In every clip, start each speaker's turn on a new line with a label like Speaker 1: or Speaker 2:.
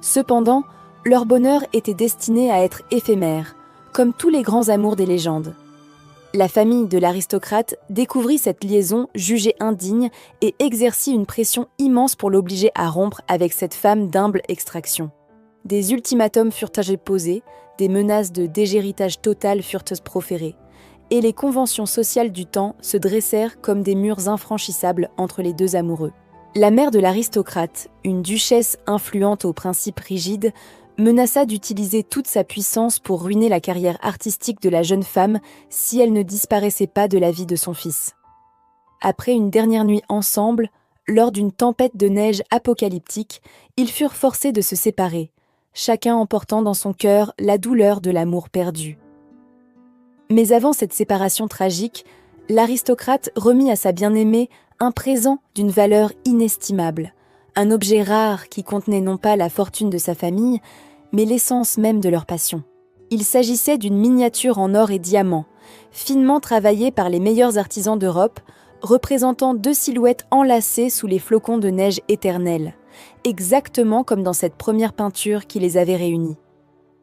Speaker 1: Cependant, leur bonheur était destiné à être éphémère, comme tous les grands amours des légendes. La famille de l'aristocrate découvrit cette liaison jugée indigne et exercit une pression immense pour l'obliger à rompre avec cette femme d'humble extraction. Des ultimatums furent posés, des menaces de déshéritage total furent proférées, et les conventions sociales du temps se dressèrent comme des murs infranchissables entre les deux amoureux. La mère de l'aristocrate, une duchesse influente aux principes rigides, menaça d'utiliser toute sa puissance pour ruiner la carrière artistique de la jeune femme si elle ne disparaissait pas de la vie de son fils. Après une dernière nuit ensemble, lors d'une tempête de neige apocalyptique, ils furent forcés de se séparer, chacun emportant dans son cœur la douleur de l'amour perdu. Mais avant cette séparation tragique, l'aristocrate remit à sa bien-aimée un présent d'une valeur inestimable, un objet rare qui contenait non pas la fortune de sa famille, mais l'essence même de leur passion. Il s'agissait d'une miniature en or et diamants, finement travaillée par les meilleurs artisans d'Europe, représentant deux silhouettes enlacées sous les flocons de neige éternels, exactement comme dans cette première peinture qui les avait réunis.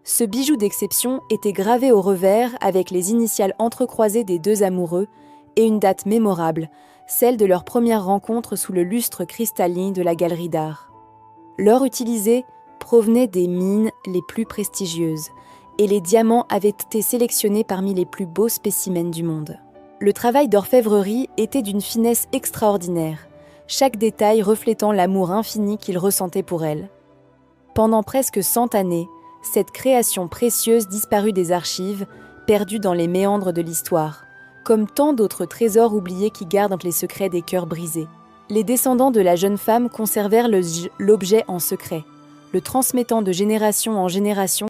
Speaker 1: Ce bijou d'exception était gravé au revers avec les initiales entrecroisées des deux amoureux et une date mémorable, celle de leur première rencontre sous le lustre cristalline de la galerie d'art. L'or utilisé provenait des mines les plus prestigieuses, et les diamants avaient été sélectionnés parmi les plus beaux spécimens du monde. Le travail d'orfèvrerie était d'une finesse extraordinaire, chaque détail reflétant l'amour infini qu'il ressentait pour elle. Pendant presque 100 années, cette création précieuse disparut des archives, perdue dans les méandres de l'histoire, comme tant d'autres trésors oubliés qui gardent les secrets des cœurs brisés. Les descendants de la jeune femme conservèrent l'objet en secret, le transmettant de génération en génération